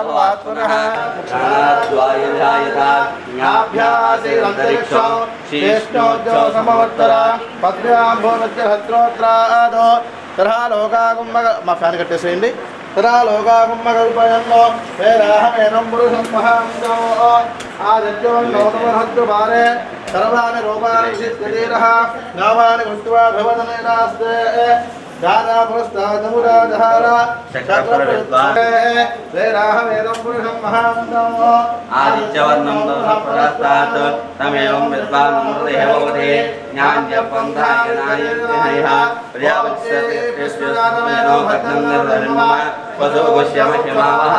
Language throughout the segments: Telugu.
भवात्मनः प्राणाद्वायुधायथा ज्ञाभ्यासेरन्तरिक्षो श्रेष्ठोद्यो समवर्तरा पद्म्याम्भोनत्यहस्त्रोत्रादो तथा लोकाकुम्भग మా ఫ్యాన్ కట్టేసేయండి तथा लोकाकुम्भकल्पयन्नो वेदाहमेनं पुरुषं महांसो आदित्योन्नोतमहद्वारे सर्वाणि रूपाणि विशिष्यतीरः नामानि कृत्वा भवदनेनास्ते दादा पुरस्तादमुराजहारा चक्रप्रविद्वारे वेदाहमेनं पुरुषं महांसो आदित्यवर्णं पुरस्तात् तमेवं विद्वान् देववते ज्ञानपन्थायनायः प्रजापत्यते कृष्णनामो भक्तं वसुगोष्यमहिमावः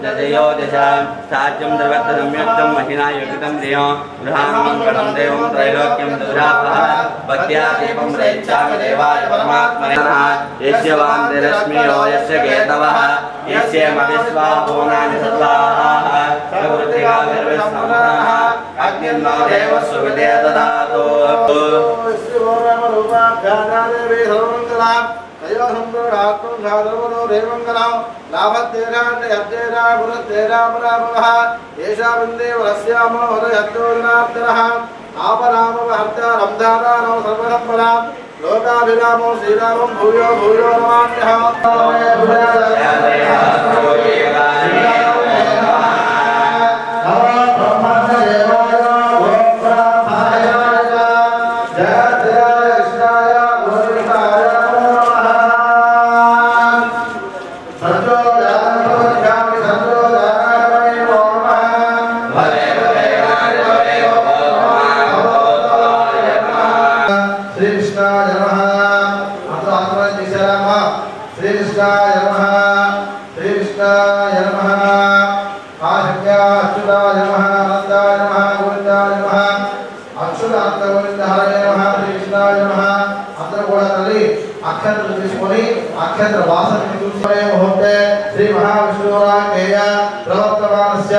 जजयो दशां साज्यं द्रवत्तसंयुक्तं महिना योगितं देयो गृहामङ्गलं देवं त्रैलोक्यं दुरापः भक्त्या देवं प्रयच्छामि देवाय परमात्मने यस्य वान्तिरश्मियो यस्य केतवः यस्य मविस्वा भुवनानि सर्वाः प्रकृतिकाविर्विस्मृतः अग्निर्नो देवः सुविदे ददातु तयोसंप्रदात्मं साधर्मनो देवङ्गलां लाभद्देराण्यब्देरा पुरद्देरा परापरः येषा बिन्देवरस्यामो हृदयत्तोदिनार्दनः आपरामवहर्ता रम्धादानो सर्वसम्पदां लोकाभिरामो श्रीरामं भूयो भूयो नमाम्यः अक्षत्र वासन मुहूर्ते श्री महाविष्णुराकेय प्रवर्तमानस्य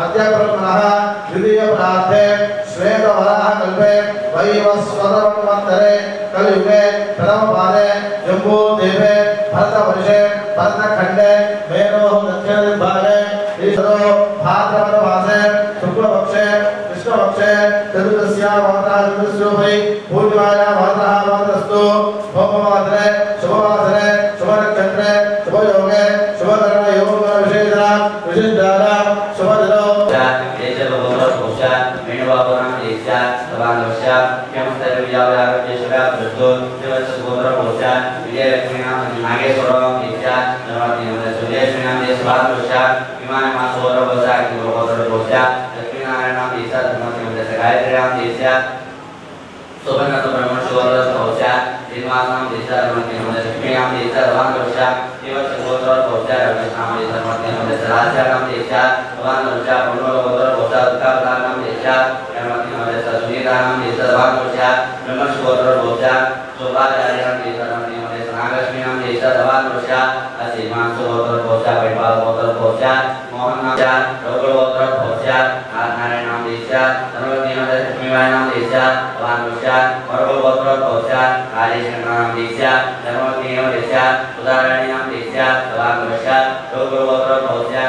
अद्य ब्रह्मणः द्वितीय प्रार्थे श्वेतवराह कल्पे वैवस्वतमन्वन्तरे कलियुगे प्रथमपादे जम्बूद्वीपे भरतवर्षे भरतखण्डे मेरोः दक्षिणदिग्भागे ईश्वरो भाद्रपदमासे शुक्लपक्षे कृष्णपक्षे चतुर्दश्यां चतुर्दश्योपरि पूर्णिमायां वासरस्तु भौमवासरे शुभवासरे शुभनक्षत्रे शुभयोगे शुभकर्मयोगविशेषणा विशिष्टानां शुभदिनो Sobat Brahma Suara Bauja, Dimasam Desa Ramati Namanya Sukmiyam Desa Rawan Bauja, Dewa Suara Bauja, Ravisama Desa Ramati Namanya Raja Ram Desa, Rawan Bauja, Puno Bauja, Bauja, Tukar Ram Desa, Ramati Namanya Sunita Ram Desa Rawan Bauja, Brahma Suara Bauja, Sobat Dari Ram Desa Ramati Namanya Nagasmi Ram Desa Rawan Bauja, Asiman Suara Bauja, Bipal Bauja Bauja, Mohan Bauja, Rokul Bauja Bauja, Narayan Ram Desa, Ramati Namanya Sukmiyam Ram Desa, Rawan Bauja, Margobotra Bauja, Adishanam Desa, Dharmati Desa, Udaranam Desa, Rawan Bauja, Rokul Bauja,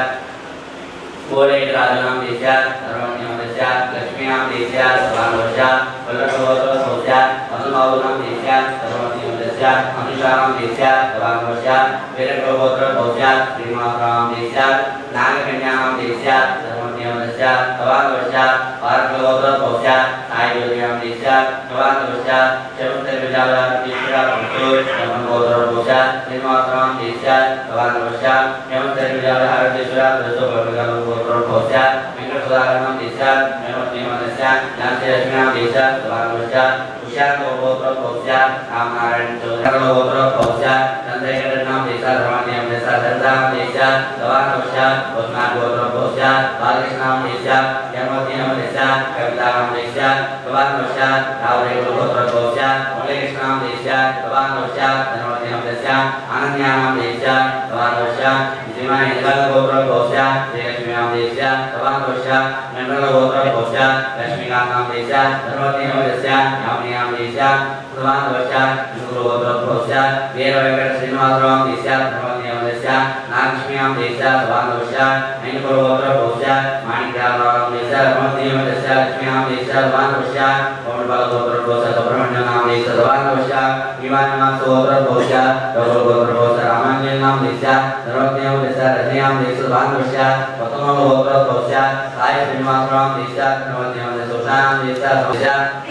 Puri Rajanam Desa, Dharmati Desa, Lakshminam Desa, Rawan Bauja, Margobotra Bauja, Anumaunam Desa, Dharmati Desa, Anusharam Desa, Rawan Bauja, Viragbotra Bauja, Srimatram Desa, Nagakanyam Desa, Dharmati Desa, Rawan Bauja, Margobotra Bauja, Ayodhyam Desa, Rawan Bauja, Cemute Vijaya Desa, Putur, Margobotra Bauja, Srimatram Desa, Rawan Bauja, Cemute Vijaya Desa, Margobotra Bauja, Mingkasudaranam Desa, Dharmati Desa, Nansirashminam Desa, Rawan Bauja, Ushan Margobotra Bauja, Namaran Margobotra Bauja, Nandekaranam Desa, Dharmati Desa, Dhandam Desa, Rawan Bauja, Bosman Margobotra Bauja, Balakrishna Desa, Dharmati Desa, Kavitam Desa, Rawan Bauja, Rauri Margobotra Bauja, Balakrishna Desa, Rawan Bauja, Dharmati Desa, Ananyanam Desa, Rawan Bauja, Jimai Margobotra Bauja, Lakshminam Desa, Rawan Bauja, Margobotra Bauja, Lakshminam Desa, Dharmati Desa, Yamniyam Desa, Rawan Bauja, Margobotra Bauja, Veera Venkata Srinivasram Desa, Dharmati Desa, नागलक्ष्म्यां देशा स्वानवश्या ऐनपुरगोत्र भोज्या माणिक्यानां देशा रमणीयं देशा लक्ष्म्यां देशा स्वानवश्या पौंडबालगोत्र भोज्या सुब्रह्मण्यनां देशा स्वानवश्या विमाननां गोत्र भोज्या रघुगोत्र भोज्या रामांजनां देशा सर्वज्ञं देशा रजनीयां देशा स्वानवश्या पतनगोत्र भोज्या साई श्रीनिवासनां देशा सर्वज्ञं देशा सुशानां देशा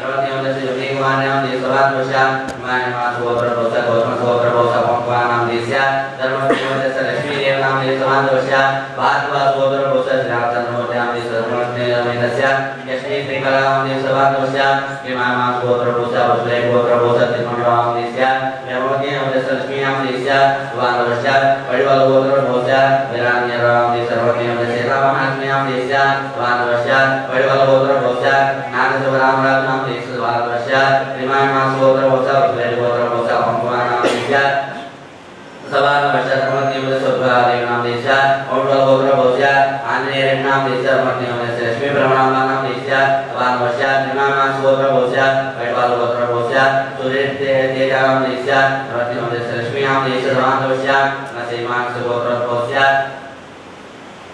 सर्वज्ञं देशा योगिकुमारां देशा स्वानवश्या विमाननां गोत्र भोज्या गौतम गोत्र भोज्या पौंडबालनां देशा सर्वज्ञं देशा लक्ष्मी देवनां देशा स्वानवश्या भागवत गोत्र भोज्या श्रीरामचंद्रमूर्तिनां देशा सर्वज्ञं देशा यश्वी श्रीकलां देशा स्वानवश्या विमाननां गोत्र भोज्या वसुदेव गोत्र भोज्या तिरुमलां देशा सर्वज्ञं देशा लक्ष्मीनां देशा स्वानवश्या परिवार गोत्र भोज्या विरान्यरां देशा सर्वज्ञं देशा रामहास्म्यां देशा स्वानवश्या परिवार गोत्र भोज्या नागसवरामराजनां देशा स्वानवश्या विमाननां गोत्र भोज्या वसुदेव गोत्र भोज्या पौंडबालनां देशा सवानवश्या सर्वज्ञं देशा सुब्रह्मण्यनां देशा पौंडबाल गोत्र भोज्या आंजनेयनां देशा सर्वज्ञं देशा लक्ष्मी ब्रह्मणानां देशा स्वानवश्या विमाननां गोत्र भोज्या परिवार गोत्र भोज्या सूर्यदेवनां देशा सर्वज्ञं देशा लक्ष्मीनां देशा स्वानवश्या नसीमां गोत्र भोज्या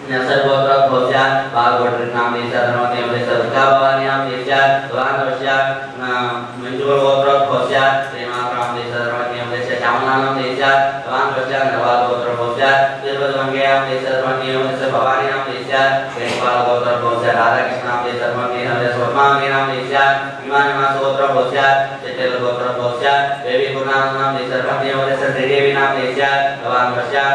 नसर गोत्र भोज्या भागवतनां देशा सर्वज्ञं देशा दुर्गाभवान्यां देशा स्वानवश्या मंजुल गोत्र भोज्या श्रीमात्रां देशा सर्वज्ञं देशा श्यामलानां देशा स्वानवश्या नरवाल गोत्र भोज्या तिरुपतिमंगयां देशा सर्वज्ञं देशा भवान्यां देशा वेणुपाल गोत्र भोज्या राधाकृष्णां देशा सर्वज्ञं देशा पद्मावतीनां देशा विमाननां गोत्र भोज्या चैतन्य गोत्र भोज्या देवी गुणानां देशा सर्वज्ञं देशा श्रीदेवीनां देशा स्वानवश्या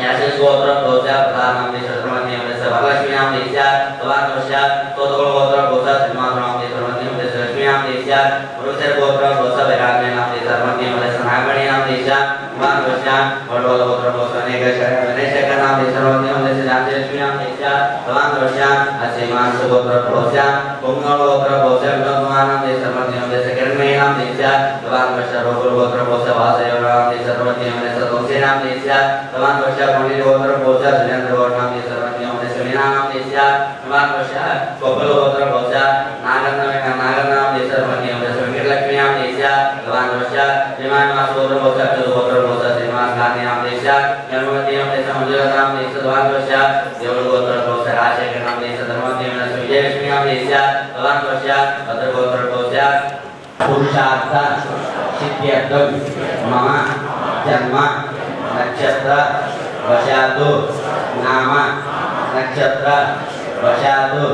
यासे गोत्र भोज्या प्रधानां देशा सर्वज्ञं देशा वरलक्ष्मीनां देशा स्वानवश्या तोतगोल गोत्र भोज्या श्रीमात्रां देशा सर्वज्ञं देशा लक्ष्मीनां देशा पुरुषेर गोत्र भोज्या वैराग्यनां देशा सर्वज्ञं देशा नागमणीनां देशा स्वानवश्या वडवल गोत्र भोज्या गणेशनां देशा सर्वज्ञं देशा जानकीलक्ष्मीनां देशा स्वानवश्या असीमां गोत्र भोज्या कुंगल गोत्र भोज्या विनोदकुमारां देशा सर्वज्ञं देशा किरणमयीनां देशा स्वानवश्या रघुकुल गोत्र भोज्या वासुदेवनां देशा सर्वज्ञं देशा तुलसीनां देशा स्वानवश्या पंडित गोत्र भोज्या सुरेंद्र गोत्रनां देशा सर्वज्ञं देशा मीनानां देशा स्वानवश्या गोकुल गोत्र भोज्या नागनां देशा सर्वज्ञं देशा वेंकटलक्ष्मीनां देशा स्वानवश्या विमाननां गोत्र भोज्या गोत्र भोज्या श्रीनिवास गांधीनां देशा यमुनां देशा मंजुलानां देशा स्वानवश्या देवल गोत्र भोज्या राजशेखरनां देशा सर्वज्ञं देशा विजयलक्ष्मीनां देशा स्वानवश्या भद्र गोत्र भोज्या पुरुषार्थ सिद्ध्यर्थं मम जन्म नक्षत्र वशातु नाम नक्षत्र वशातु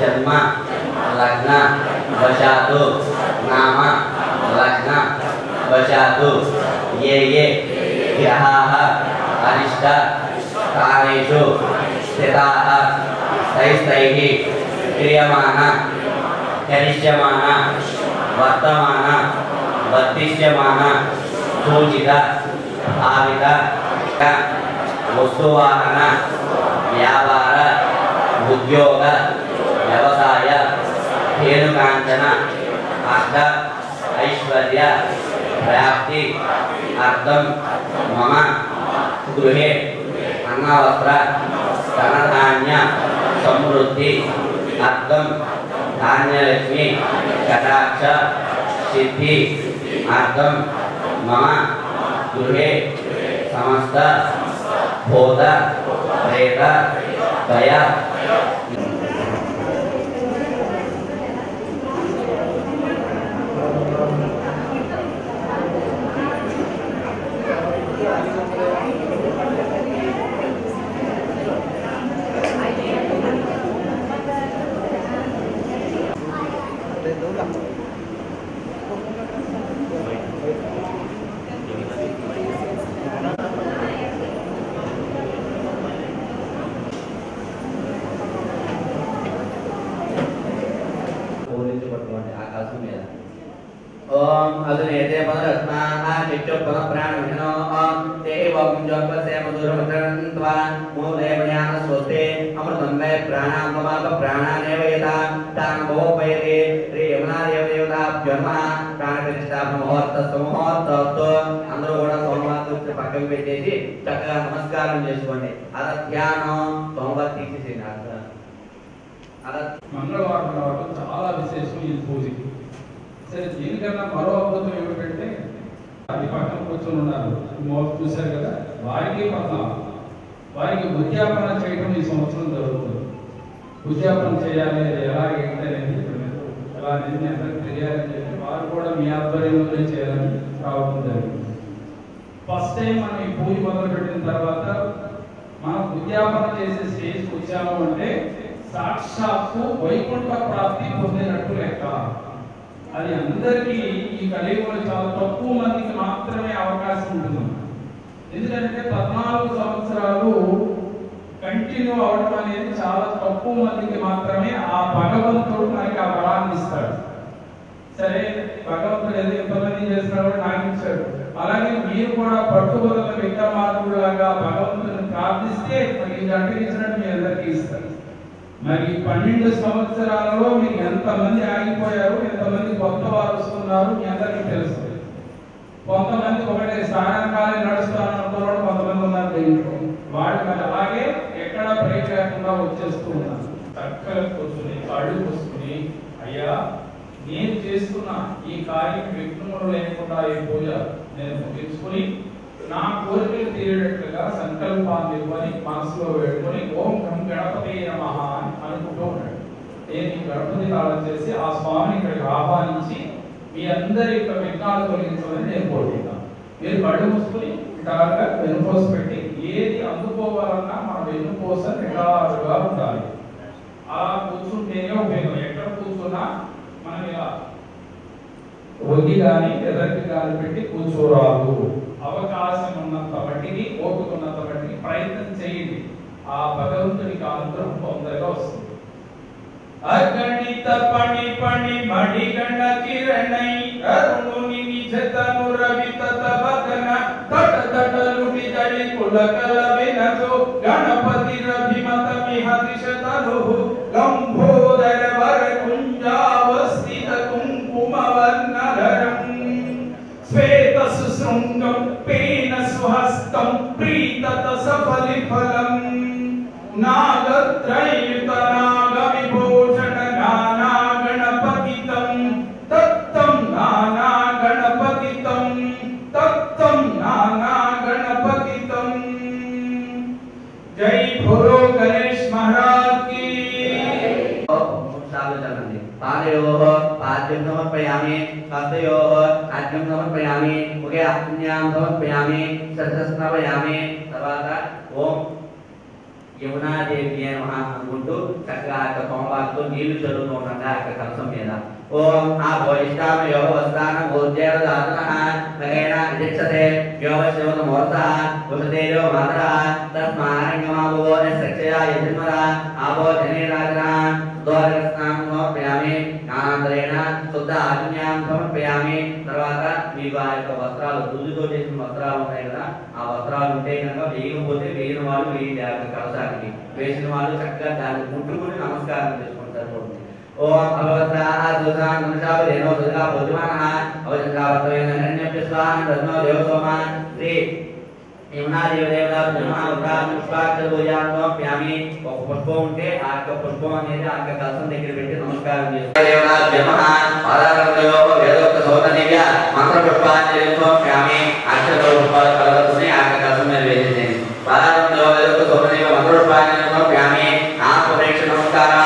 जन्म लग्न वशातु नाम लग्न वशातु ये ग्रहाः अनिष्ट कालेषु स्थिताः तैस्तैः क्रियमाण करिष्यमाण वर्तमान वर्तिष्यमाण सूचित भावित वस्तुवाहन व्यापार उद्योग व्यवसाय हेनुकांचन अष्ट ऐश्वर्य प्राप्ति अर्थं मम गृहे अन्नवस्त्र धनधान्य समृद्धि अर्थं धान्यलक्ष्मी कटाक्ष सिद्धि अर्थं मम गृहे समस्त भूत प्रेत दया ओम अदुनेते पदरत्नाः चित्तपद प्राणविनो ओम देवं जपसे मधुरमत्रन्त्वा मूलेवण्यान स्वस्ते अमृतं मे प्राणामवाप प्राणानेव यथा तां भवपयते श्री यमुना देवदेवताभ्यर्मः प्राणप्रतिष्ठापन मुहूर्तस्तु అందరూ కూడా సోమవారం పక్కకు పెట్టేసి చక్కగా నమస్కారం చేసుకోండి అలా ధ్యానం సోమవారం తీసేసేయండి అలా మంగళవారం రావడం చాలా విశేషం ఈ పూజకి. సరే దీనికన్నా మరో అద్భుతం ఏమిటంటే అది పక్కన కూర్చొని ఉన్నారు, మౌత్ చూశారు కదా, వారికి వారికి ఉద్యాపన చేయడం ఈ సంవత్సరం జరుగుతుంది. ఉద్యాపన చేయాలి ఎలా ఏంటనేది ఎలా అనేది అందరికి తెలియాలని చెప్పి వారు కూడా మీ ఆధ్వర్యంలోనే చేయాలని రావడం జరిగింది. ఫస్ట్ టైం మనం ఈ పూజ మొదలుపెట్టిన తర్వాత మనం ఉద్యాపన చేసే స్టేజ్కి వచ్చాము అంటే సాక్షాత్తు వైకుంఠ ప్రాప్తి పొందినట్టు లెక్క. అది అందరికీ ఈ కలియుగంలో చాలా తక్కువ మందికి మాత్రమే అవకాశం ఉంటుంది. ఎందుకంటే 14 సంవత్సరాలు కంటిన్యూ అవడం అనేది చాలా తక్కువ మందికి మాత్రమే ఆ భగవంతుడు మనకి ఆ వరాన్ని ఇస్తాడు. సరే, భగవంతుడు ఏదో ఎంతమంది చేస్తున్నాడో నాకు ఇచ్చాడు, అలాగే మీరు కూడా పట్టుబడుల విక్రమార్కుడులాగా భగవంతుని ప్రార్థిస్తే ఈ గంటకి ఇచ్చినట్టు మీ అందరికీ ఇస్తారు. మరి 12 సంవత్సరాలలో మీరు ఎంతమంది ఆగిపోయారు, ఎంతమంది కొత్త వారు వస్తున్నారు మీ అందరికీ తెలుసు. కొంతమంది ఒకటే సాయంకాలం నడుస్తాను అనుకున్నాడు, కొంతమంది ఉన్నారు దీంట్లో వాళ్ళు మరి అలాగే ఎక్కడ బ్రేక్ లేకుండా వచ్చేస్తూ ఉన్నారు. చక్కగా కూర్చుని కళ్ళు కూర్చుని, అయ్యా నేను చేస్తున్న ఈ కార్యం విఘ్నములు లేకుండా ఈ పూజ నేను ముగించుకుని నా కోరికలు తీరేటట్లుగా సంకల్పాన్ని ఇవ్వని మనసులో పెట్టుకొని ఓం గం గణపతి నమః అని అనుకుంటూ ఉన్నాడు. నేను ఈ గణపతి తాళం చేసి ఆ స్వామిని ఇక్కడికి ఆహ్వానించి మీ అందరి యొక్క విఘ్నాలు తొలగించమని నేను కోరుకుంటాను. మీరు కళ్ళు మూసుకుని నిటారుగా వెన్నుపోస పెట్టి ఏది అందుకోవాలన్నా మన వెన్నుపోస నిటారుగా ఉండాలి. అలా కూర్చుంటేనే ఉపయోగం. ఎక్కడ కూర్చున్నా మనం ఇలా ఒగ్గి కానీ ఎదరికి కానీ పెట్టి కూర్చోరాదు. అవకాశం ఉన్నంత మట్టికి, ఓపిక ఉన్నంత మట్టికి ప్రయత్నం చేయండి. ఆ భగవంతుడికి అనుగ్రహం తొందరగా వస్తుంది. అగణిత పణి పణి మడి గణ కిరణై అరుణుని నిజతను రవిత తవకన తట తటలు విజలి కులకల వినజో గణపతి రవిమత మిహదిశతను లంబోదర వర కుంజావస్థిత కుంకుమ వర్ణధరం శ్వేత సుశృంగం పేన సుహస్తం ప్రీతత సఫలి ఫలం నాగత్రయుత నాగ విభూషణ నానా గణపతితం తత్తం నానా గణపతితం తత్తం నానా గణపతితం. జై భోలో గణేష్ మహారాజ్ की. पादयोः पाद्यं समर्पयामि, हस्तयोः आद्यं समर्पयामि, मुखे आज्ञां समर्पयामि, शतस्नापयामि. తర్వాత ఓం యమునాదేవి నమః అనుకుంటూ చక్కగా సోమవారంతో నీళ్లు చల్లుతూ ఉండగా అక్కడ కలసం మీద ఓం ఆ భోయిష్టామ యోగ వస్తాన భోజ్యేర దాతనః నగేన విదిక్షతే యోగ శివత మూర్తః వసతేజో మాతరః తస్మారంగమాభో సక్షయా యజన్మర ఆభో జనేరాజనః ద్వారకస్నానం సమర్పయామి, అనంతరేణ శుద్ధ ఆజ్ఞాం సమర్పయామి. తర్వాత మీకు ఆ యొక్క వస్త్రాలు దుద్దుతో చేసిన వస్త్రాలు ఉంటాయి కదా, ఆ వస్త్రాలు ఉంటే కనుక వేయకపోతే వేయిన వాళ్ళు వేయండి. ఆ కలశానికి వేసిన వాళ్ళు చక్కగా దాన్ని ముట్టుకుని నమస్కారం చేసుకుంటారు. ఓం భగవతా సుసాన్ మనుషావదేనో సుధా భోజమానః అవచంద్రావతయేన నన్యప్యస్వాన్ రత్నో దేవసోమా శ్రీ పుష్పాక్షరూయామి. ఒక పుష్పం ఉంటే ఆ యొక్క పుష్పం అనేది ఆ యొక్క కలసం దగ్గర పెట్టి నమస్కారం మంత్ర పుష్పాన్ని అక్షర పుష్పాలు కలగలుగుతుంది ఆ యొక్క కలసం మీద వేసేసేది. మంత్ర పుష్పాన్ని సమర్ప్యామి. ఆత్మప్రేక్ష నమస్కారం.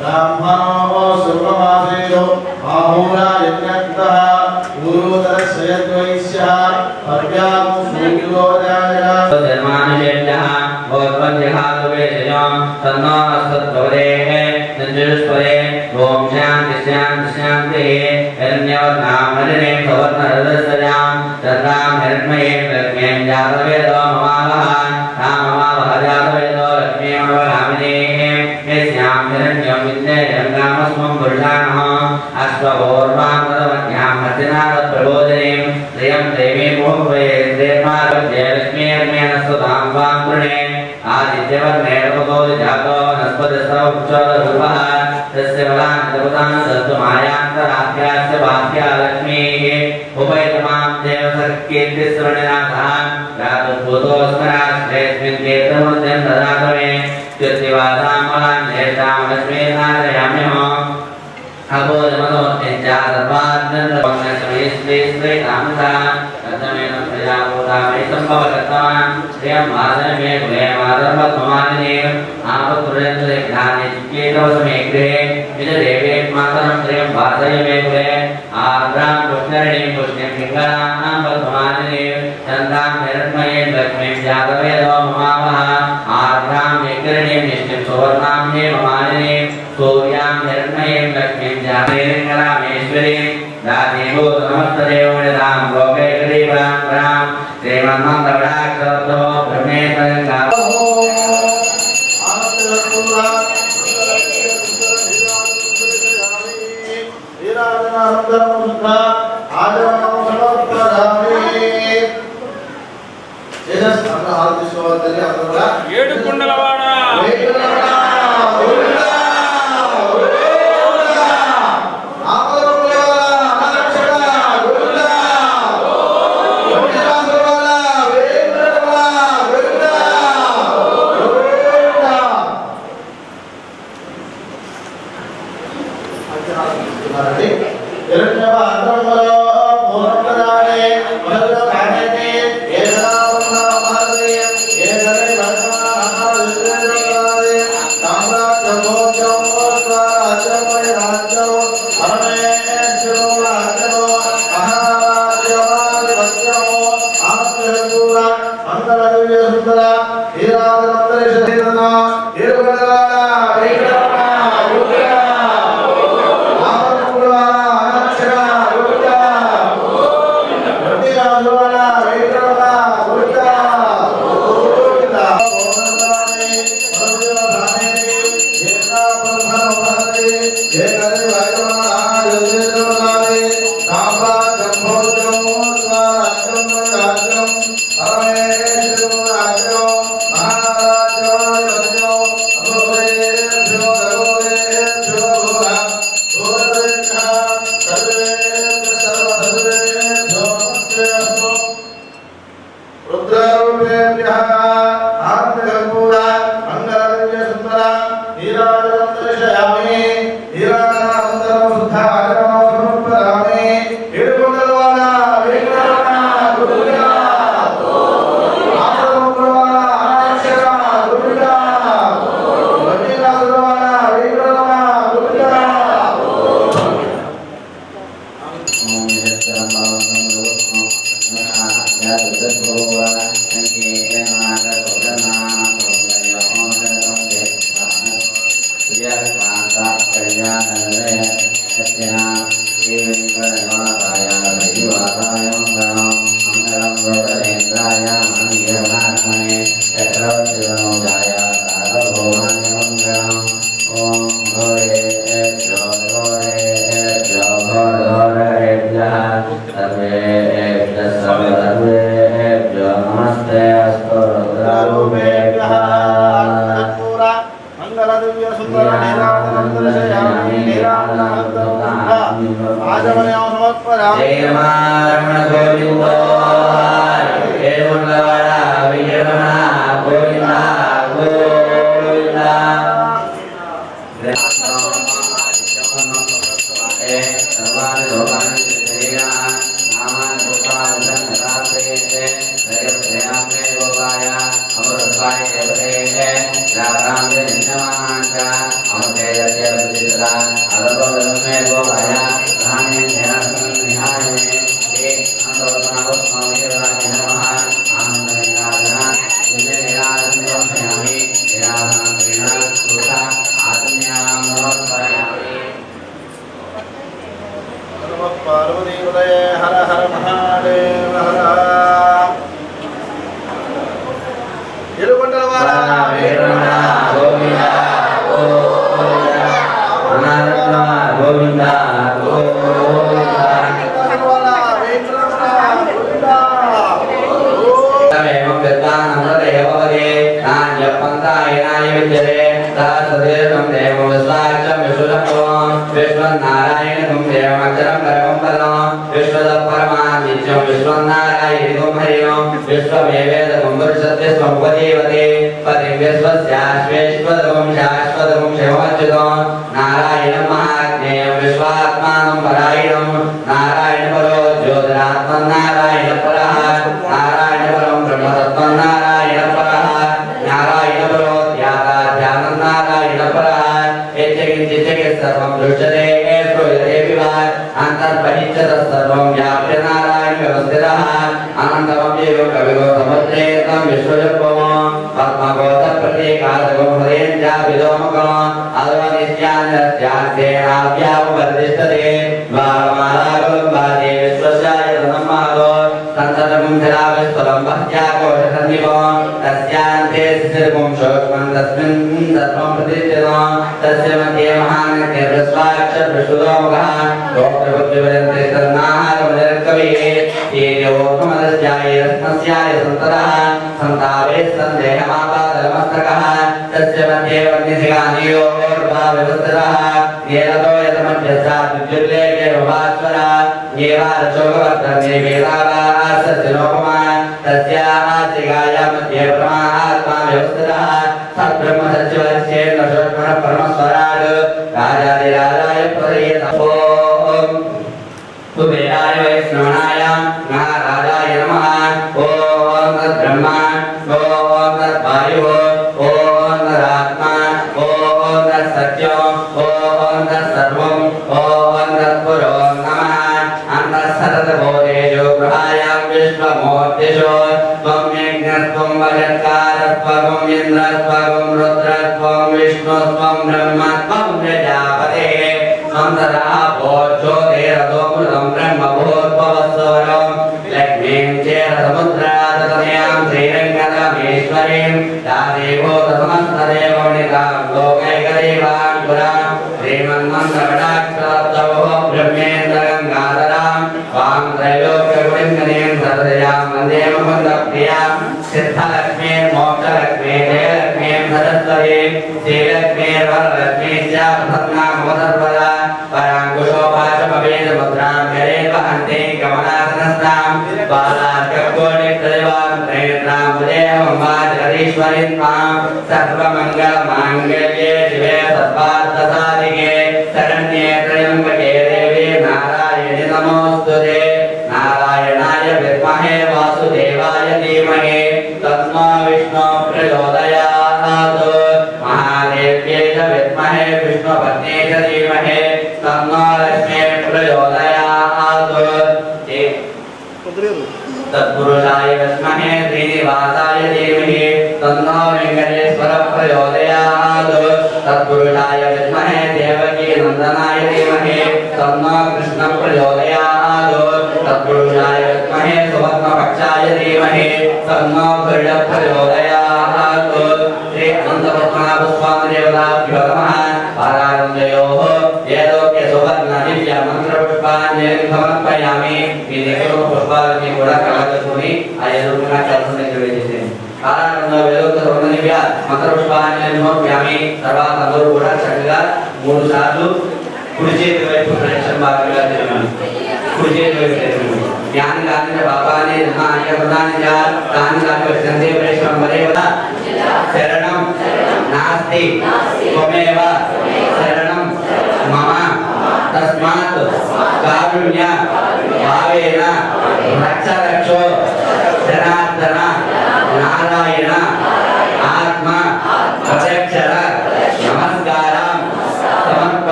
ब्राह्मणो तन्नो सद्भवते नंजुष्पदे ओम शांति शांति शांति हिरण्यवर्णामलिने भवत्नरदस्यां चन्द्रां हिरण्मये लक्ष्मीं जातवेदो ममावः राममावः जातवेदो लक्ष्मीमवगामिने यस्यां हिरण्यं विद्येयं गामस्मं पुरुषाणः अश्वपूर्वां तदवन्यां हस्तिनाथप्रबोधिनीं श्रियं देवीं मोहवे देवमारभ्य लक्ष्मीर्मेण स्तुतां वां कृणे आदित्यवर्णेरपतो जातो वनस्पतिस्रवक्षोररूपः तस्य बलान्तपुतान् दत्तु मायान्तराध्यास्य बाह्या लक्ष्मीः उपैतमां देवसकीर्तिस्वरणिनाथः रातुभूतोऽस्मराश्रेऽस्मिन् कीर्तनमुद्यं ददातु मे कीर्तिवासां बलान्येषां लक्ष्मीर्नादयाम्यहम् अबोधमनोत्यञ्च सर्वाद्यन्तपङ्गशमेश्वे रामसा कथमेन प्रजाभूतामयि सम्भवकर्तवान् श्रियं माधवे कुले माधवत्वमानिने आपत्पुरञ्जलिघ्नानि चिक्केतवसमे गृहे विजदेवेत्मातरं श्रियं वासयमे कुले आर्द्रां पुष्करणीं पुष्टिं पिङ्गलानां पद्ममानिने चन्द्रां हिरण्मयीं लक्ष्मीं जातवेदो ममावः आर्द्रां निकरणीं निष्टिं सुवर्णां हे ममानिने सूर्यां हिरण्मयीं लक्ष्मीं जातवेदरामेश्वरीं दादेवो नमस्तदेवनिदां लोके गरीबां राम श्रीमन्मन्दवडाक्षरतो ब्रह्मेतरङ्गा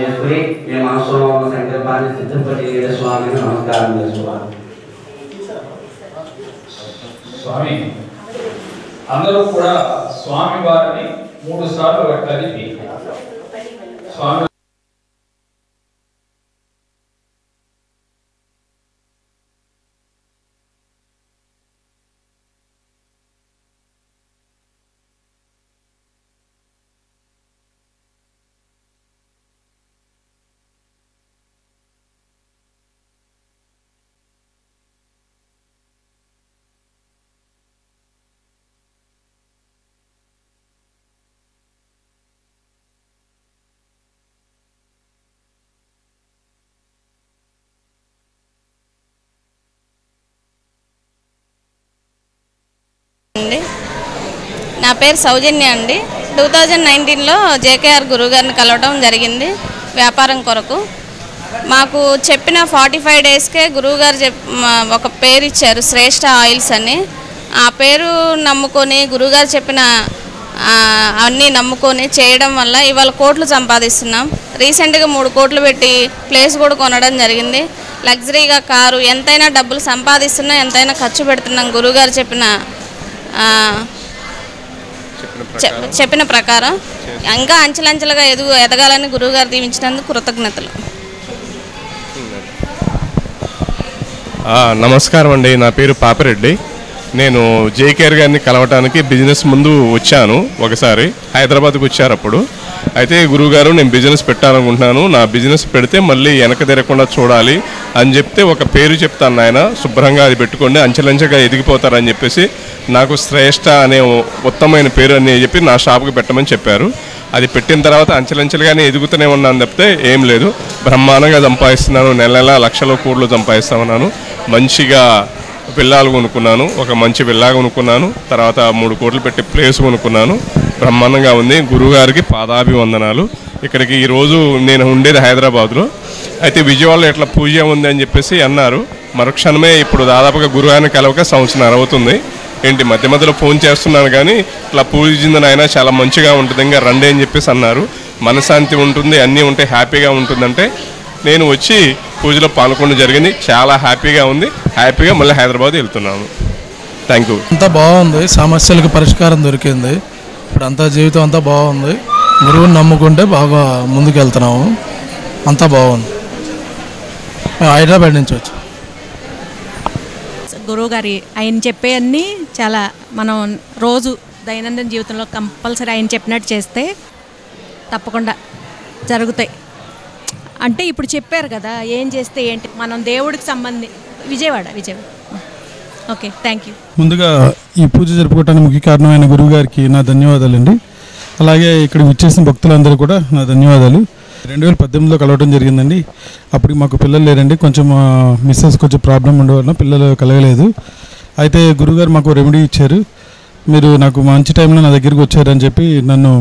చేసుకుని మీ మనసులో ఉన్న సంకల్పాన్ని సిద్ధపడి స్వామికి నమస్కారం చేసుకోవాలి. స్వామి అందరూ కూడా స్వామి వారిని 3 సార్లు కలిపి స్వామి నా పేరు సౌజన్య అండి. 2019లో జేకేఆర్ గురువుగారిని కలవడం జరిగింది వ్యాపారం కొరకు. మాకు చెప్పిన 45 డేస్కే గురువుగారు ఒక పేరు ఇచ్చారు, శ్రేష్ఠ ఆయిల్స్ అని. ఆ పేరు నమ్ముకొని గురువుగారు చెప్పిన అన్నీ నమ్ముకొని చేయడం వల్ల ఇవాళ కోట్లు సంపాదిస్తున్నాం. రీసెంట్గా 3 కోట్లు పెట్టి ప్లేస్ కూడా కొనడం జరిగింది. లగ్జరీగా కారు, ఎంతైనా డబ్బులు సంపాదిస్తున్నాం, ఎంతైనా ఖర్చు పెడుతున్నాం. గురువుగారు చెప్పిన ప్రకారం ఇంకా అంచెలంచెలుగా ఎదగాలని గురువుగారు దీవించినందుకు కృతజ్ఞతలు. నమస్కారం అండి, నా పేరు పాపిరెడ్డి. నేను జేకేఆర్ గారిని కలవటానికి బిజినెస్ ముందు వచ్చాను, ఒకసారి హైదరాబాద్కి వచ్చారు. అప్పుడు అయితే గురువుగారు నేను బిజినెస్ పెట్టాలనుకుంటున్నాను, నా బిజినెస్ పెడితే మళ్ళీ వెనక తిరగకుండా చూడాలి అని చెప్తే ఒక పేరు చెప్తాను ఆయన, శుభ్రంగా అది పెట్టుకోండి, అంచెలంచెగా ఎదిగిపోతారని చెప్పేసి నాకు శ్రేష్ఠ అనే ఉత్తమమైన పేరు అని చెప్పి నా షాప్కి పెట్టమని చెప్పారు. అది పెట్టిన తర్వాత అంచెలంచెలుగానే ఎదుగుతూనే ఉన్నాను తప్పితే ఏం లేదు. బ్రహ్మాండంగా సంపాదిస్తున్నాను, నెల నెల లక్షల కోట్లు సంపాదిస్తా ఉన్నాను. మంచిగా విల్లాలు కొనుక్కున్నాను, ఒక మంచి విల్లా కొనుక్కున్నాను. తర్వాత 3 కోట్లు పెట్టి ప్లేస్ కొనుక్కున్నాను. బ్రహ్మాండంగా ఉంది. గురువుగారికి పాదాభివందనాలు. ఇక్కడికి ఈరోజు నేను ఉండేది హైదరాబాద్లో, అయితే విజయవాడలో ఎట్లా పూజ ఉంది అని చెప్పేసి అన్నారు. మరుక్షణమే ఇప్పుడు దాదాపుగా గురువుగారిని కలవక 1 సంవత్సరం అవుతుంది. ఏంటి మధ్య మధ్యలో ఫోన్ చేస్తున్నాను కానీ ఇట్లా పూజిందని అయినా చాలా మంచిగా ఉంటుంది, ఇంకా రండి అని చెప్పేసి అన్నారు. మనశ్శాంతి ఉంటుంది, అన్నీ ఉంటే హ్యాపీగా ఉంటుందంటే నేను వచ్చి పూజలో పాల్గొనడం జరిగింది. చాలా హ్యాపీగా ఉంది. హ్యాపీగా మళ్ళీ హైదరాబాద్ వెళ్తున్నాను. Thank you. అంతా బాగుంది, సమస్యలకు పరిష్కారం దొరికింది. ఇప్పుడు అంతా జీవితం అంతా బాగుంది. గురువుని నమ్ముకుంటే బాగా ముందుకు వెళ్తున్నాము. అంతా బాగుంది. హైదరాబాద్ నుంచి వచ్చి గురువుగారి ఆయన చెప్పేవన్నీ చాలా మనం రోజు దైనందిన జీవితంలో కంపల్సరీ ఆయన చెప్పినట్టు చేస్తే తప్పకుండా జరుగుతాయి. అంటే ఇప్పుడు చెప్పారు కదా, ఏం చేస్తే ఏంటి, మనం దేవుడికి విజయవాడ. Okay, thank you. ముందుగా ఈ పూజ జరుపుకోవడానికి ముఖ్య కారణమైన గురువు గారికి నా ధన్యవాదాలండి. అలాగే ఇక్కడ విచ్చేసిన భక్తులందరూ కూడా నా ధన్యవాదాలు. 2018లో కలవడం జరిగిందండి. అప్పటికి మాకు పిల్లలు లేరండి, కొంచెం మిస్సెస్ కొంచెం ప్రాబ్లం ఉండవల్ల పిల్లలు కలగలేదు. అయితే గురువుగారు మాకు రెమెడీ ఇచ్చారు. మీరు నాకు మంచి టైంలో నా దగ్గరికి వచ్చారని చెప్పి నన్ను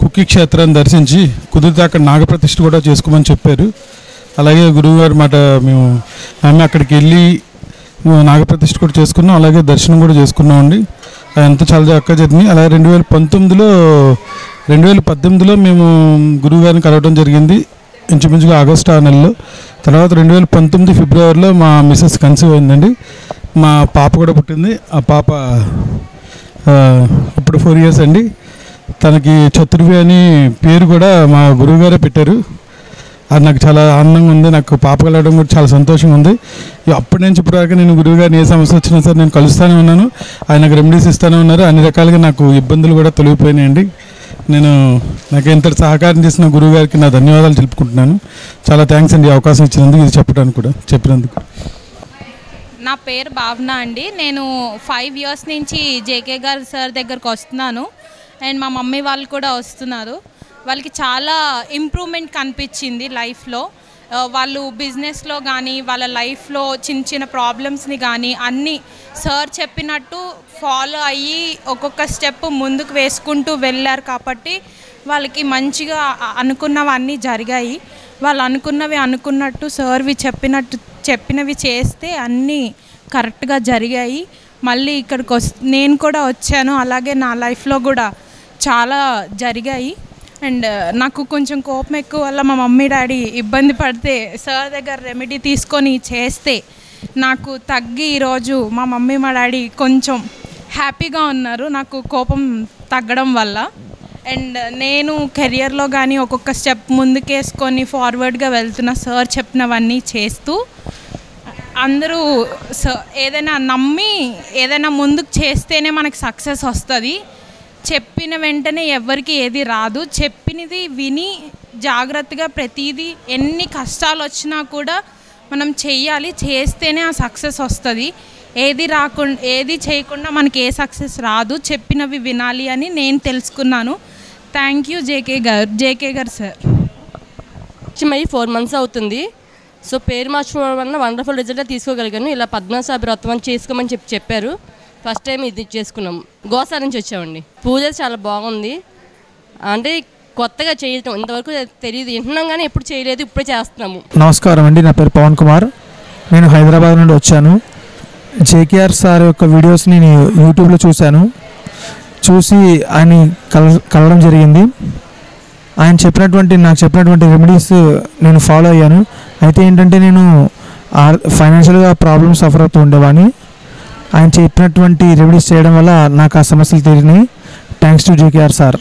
కుక్కి క్షేత్రాన్ని దర్శించి కుదిరితే అక్కడ నాగప్రతిష్ఠ కూడా చేసుకోమని చెప్పారు. అలాగే గురువుగారు మాట ఆమె అక్కడికి వెళ్ళి నాగప్రతిష్ఠ కూడా చేసుకున్నాం, అలాగే దర్శనం కూడా చేసుకున్నామండి. అదంతా చాలా చక్కగా జరిగింది. అలాగే 2018లో మేము గురువుగారిని కలవడం జరిగింది, ఇంచుమించుగా ఆగస్టు ఆ నెలలో. తర్వాత 2019 ఫిబ్రవరిలో మా మిస్సెస్ కన్సీవ్ అయిందండి. మా పాప కూడా పుట్టింది. ఆ పాప ఇప్పుడు 4 years అండి. తనకి చతుర్వి అని పేరు కూడా మా గురువుగారే పెట్టారు. అది నాకు చాలా ఆనందంగా ఉంది. నాకు పాప కలవడం కూడా చాలా సంతోషంగా ఉంది. అప్పటి నుంచి ఇప్పటిదాకా నేను గురువుగారిని ఏ సమస్య వచ్చినా సరే నేను కలుస్తూనే ఉన్నాను. ఆయనకు రెమెడీస్ ఇస్తూనే ఉన్నారు. అన్ని రకాలుగా నాకు ఇబ్బందులు కూడా తొలగిపోయినాయండి. నాకు ఇంత సహకారం చేసిన గురువుగారికి నా ధన్యవాదాలు తెలుపుకుంటున్నాను. చాలా థ్యాంక్స్ అండి అవకాశం ఇచ్చినందుకు, ఇది చెప్పినందుకు. నా పేరు భావన అండి. నేను 5 years నుంచి జేకే గారు సార్ దగ్గరకు వస్తున్నాను. అండ్ మా మమ్మీ వాళ్ళు కూడా వస్తున్నారు. వాళ్ళకి చాలా ఇంప్రూవ్మెంట్ కనిపించింది లైఫ్లో. వాళ్ళు బిజినెస్లో కానీ వాళ్ళ లైఫ్లో చిన్న ప్రాబ్లమ్స్ని కానీ అన్నీ సార్ చెప్పినట్టు ఫాలో అయ్యి ఒక్కొక్క స్టెప్ ముందుకు వేసుకుంటూ వెళ్ళారు. కాబట్టి వాళ్ళకి మంచిగా అనుకున్నవన్నీ జరిగాయి. వాళ్ళు అనుకున్నవి అనుకున్నట్టు సార్వి చెప్పినవి చేస్తే అన్నీ కరెక్ట్గా జరిగాయి. మళ్ళీ ఇక్కడికి నేను కూడా వచ్చాను. అలాగే నా లైఫ్లో కూడా చాలా జరిగాయి. అండ్ నాకు కొంచెం కోపం ఎక్కువ వల్ల మా మమ్మీ డాడీ ఇబ్బంది పడితే సార్ దగ్గర రెమెడీ తీసుకొని చేస్తే నాకు తగ్గి ఈరోజు మా మమ్మీ మా డాడీ కొంచెం హ్యాపీగా ఉన్నారు నాకు కోపం తగ్గడం వల్ల. అండ్ నేను కెరియర్లో కానీ ఒక్కొక్క స్టెప్ ముందుకేసుకొని ఫార్వర్డ్గా వెళ్తున్న సార్ చెప్పినవన్నీ చేస్తూ అందరూ ఏదైనా నమ్మి ఏదైనా ముందుకు చేస్తేనే మనకు సక్సెస్ వస్తుంది. చెప్పిన వెంటనే ఎవరికి ఏది రాదు. చెప్పినది విని జాగ్రత్తగా ప్రతిదీ ఎన్ని కష్టాలు వచ్చినా కూడా మనం చెయ్యాలి. చేస్తేనే ఆ సక్సెస్ వస్తుంది. ఏది చేయకుండా మనకి ఏ సక్సెస్ రాదు. చెప్పినవి వినాలి అని నేను తెలుసుకున్నాను. థ్యాంక్ యూ జేకే గారు సార్. మై 4 months అవుతుంది. సో పేరు మార్చుకోవడం వల్ల వండర్ఫుల్ రిజల్ట్ తీసుకోగలిగాను. ఇలా పద్మనాభ వ్రతం చేసుకోమని చెప్పారు. ఫస్ట్ టైం ఇది చేసుకున్నాం. గోసాల నుంచి వచ్చామండి. పూజ చాలా బాగుంది. అంటే కొత్తగా చేయటం ఇంతవరకు తెలియదు, వింటున్నాం కానీ ఎప్పుడు చేయలేదు, ఇప్పుడే చేస్తున్నాము. నమస్కారం అండి, నా పేరు పవన్ కుమార్. నేను హైదరాబాద్ నుండి వచ్చాను. జేకేఆర్ సార్ యొక్క వీడియోస్ని నేను యూట్యూబ్లో చూసి ఆయన కలవడం జరిగింది. నాకు చెప్పినటువంటి రెమెడీస్ నేను ఫాలో అయ్యాను. అయితే ఏంటంటే నేను ఫైనాన్షియల్గా ప్రాబ్లమ్స్ సఫర్ అవుతూ ఉండేవాడిని. ఆయన చెప్పినటువంటి రెమెడీస్ చేయడం వల్ల నాకు ఆ సమస్యలు తీరినాయి. Thanks to JKR sir.